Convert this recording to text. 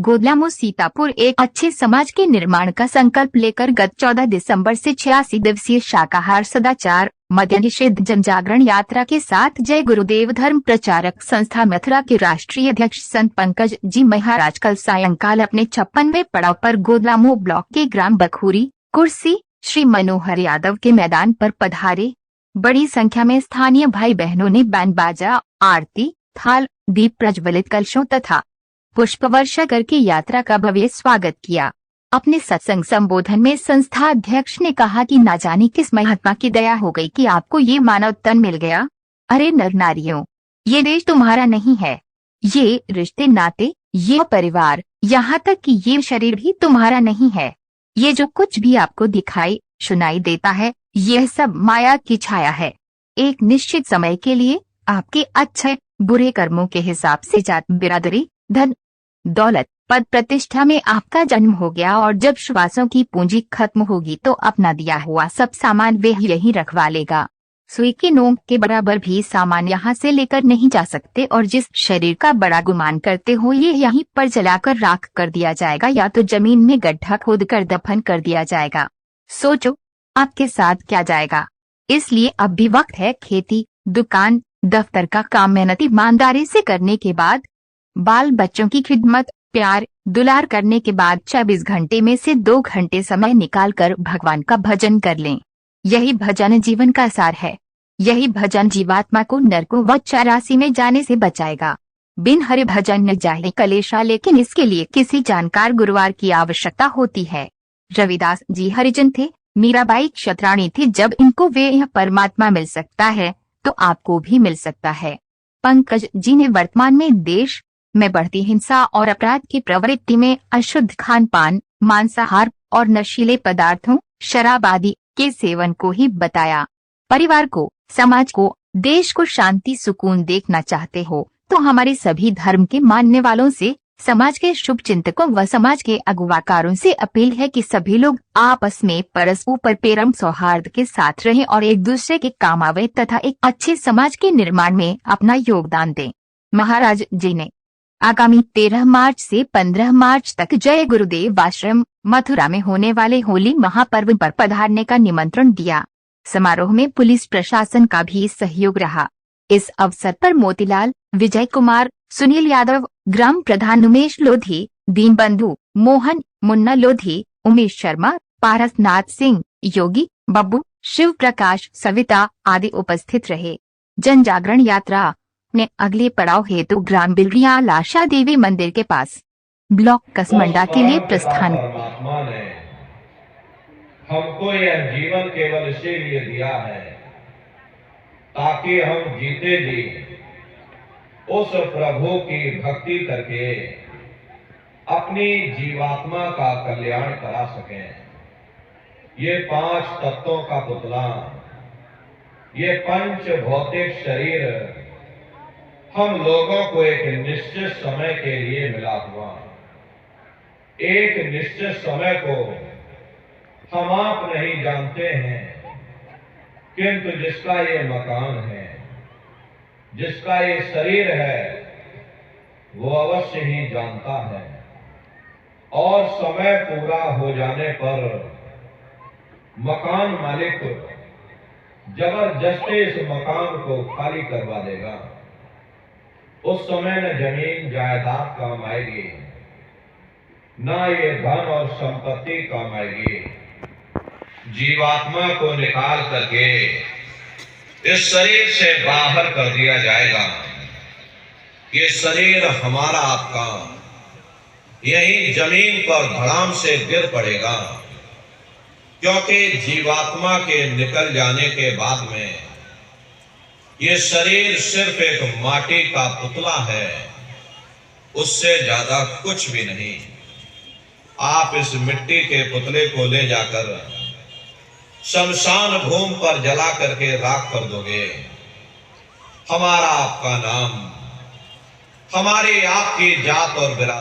गोदलामू सीतापुर एक अच्छे समाज के निर्माण का संकल्प लेकर गत 14 दिसंबर से 86 दिवसीय शाकाहार सदाचार मद्य निषेध जनजागरण यात्रा के साथ जय गुरुदेव धर्म प्रचारक संस्था मथुरा के राष्ट्रीय अध्यक्ष संत पंकज जी महाराज कल सायंकाल अपने 56वें पड़ाव पर गोदलामू ब्लॉक के ग्राम बखूरी कुर्सी श्री मनोहर यादव के मैदान पर पधारे। बड़ी संख्या में स्थानीय भाई बहनों ने बैंड बाजा, आरती, थाल, दीप प्रज्वलित कलशों तथा पुष्प वर्षा करके यात्रा का भव्य स्वागत किया। अपने सत्संग संबोधन में संस्था अध्यक्ष ने कहा कि न जाने किस महात्मा की दया हो गई कि आपको ये मानव तन मिल गया। अरे नर नारियों, ये देश तुम्हारा नहीं है, ये रिश्ते नाते, ये परिवार, यहाँ तक कि ये शरीर भी तुम्हारा नहीं है। ये जो कुछ भी आपको दिखाई सुनाई देता है, यह सब माया की छाया है। एक निश्चित समय के लिए आपके अच्छे बुरे कर्मों के हिसाब से जात बिरादरी, धन दौलत, पद प्रतिष्ठा में आपका जन्म हो गया और जब श्वासों की पूंजी खत्म होगी तो अपना दिया हुआ सब सामान वे यही रखवा लेगा। सुई की नोक के बराबर भी सामान यहाँ से लेकर नहीं जा सकते और जिस शरीर का बड़ा गुमान करते हो ये यहीं पर जलाकर राख कर दिया जाएगा या तो जमीन में गड्ढा खोद कर दफन कर दिया जाएगा। सोचो आपके साथ क्या जाएगा। इसलिए अब भी वक्त है खेती, दुकान, दफ्तर का काम मेहनती ईमानदारी से करने के बाद, बाल बच्चों की खिदमत, प्यार दुलार करने के बाद 24 घंटे में से 2 घंटे समय निकालकर भगवान का भजन कर लें। यही भजन जीवन का सार है। यही भजन जीवात्मा को नरकों व 84 में जाने से बचाएगा। बिन हरि भजन न जाए कलेशा, लेकिन इसके लिए किसी जानकार गुरुवार की आवश्यकता होती है। रविदास जी हरिजन थे, मीराबाई क्षत्राणी थी। जब इनको वे यह परमात्मा मिल सकता है तो आपको भी मिल सकता है। पंकज जी ने वर्तमान में देश में बढ़ती हिंसा और अपराध की प्रवृत्ति में अशुद्ध खान पान, मांसाहार और नशीले पदार्थों, शराब आदि के सेवन को ही बताया। परिवार को, समाज को, देश को शांति सुकून देखना चाहते हो तो हमारे सभी धर्म के मानने वालों से, समाज के शुभ चिंतकों व समाज के अगुवाकारों से अपील है कि सभी लोग आपस में परस्पर प्रेम सौहार्द के साथ रहें और एक दूसरे के काम आवे तथा एक अच्छे समाज के निर्माण में अपना योगदान दें। महाराज जी ने आगामी 13 मार्च से 15 मार्च तक जय गुरुदेव आश्रम मथुरा में होने वाले होली महापर्व पर पधारने का निमंत्रण दिया। समारोह में पुलिस प्रशासन का भी सहयोग रहा। इस अवसर पर मोतीलाल, विजय कुमार, सुनील यादव, ग्राम प्रधान उमेश लोधी, दीनबंधु, मोहन, मुन्ना लोधी, उमेश शर्मा, पारसनाथ सिंह, योगी, बब्बू, शिव प्रकाश, सविता आदि उपस्थित रहे। जन जागरण यात्रा ने अगले पड़ाव हेतु ग्राम बिलरिया लाशा देवी मंदिर के पास ब्लॉक कसमंडा के लिए प्रस्थान। परमात्मा ने हमको यह जीवन केवल इसीलिए दिया है ताकि हम जीते जी उस प्रभु की भक्ति करके अपनी जीवात्मा का कल्याण करा सकें। ये 5 तत्वों का पुतला, ये पंच भौतिक शरीर हम लोगों को एक निश्चित समय के लिए मिला हुआ। एक निश्चित समय को हम आप नहीं जानते हैं, किंतु जिसका ये मकान है, जिसका ये शरीर है, वो अवश्य ही जानता है और समय पूरा हो जाने पर मकान मालिक जबरदस्ती इस मकान को खाली करवा देगा। उस समय न जमीन जायदाद काम आएगी, न ये धन और संपत्ति काम आएगी। जीवात्मा को निकाल करके इस शरीर से बाहर कर दिया जाएगा। ये शरीर हमारा आपका यही जमीन पर धड़ाम से गिर पड़ेगा, क्योंकि जीवात्मा के निकल जाने के बाद में ये शरीर सिर्फ एक माटी का पुतला है, उससे ज्यादा कुछ भी नहीं। आप इस मिट्टी के पुतले को ले जाकर शमशान भूमि पर जला करके राख कर दोगे। हमारा आपका नाम, हमारी आपकी जात और बिरादरी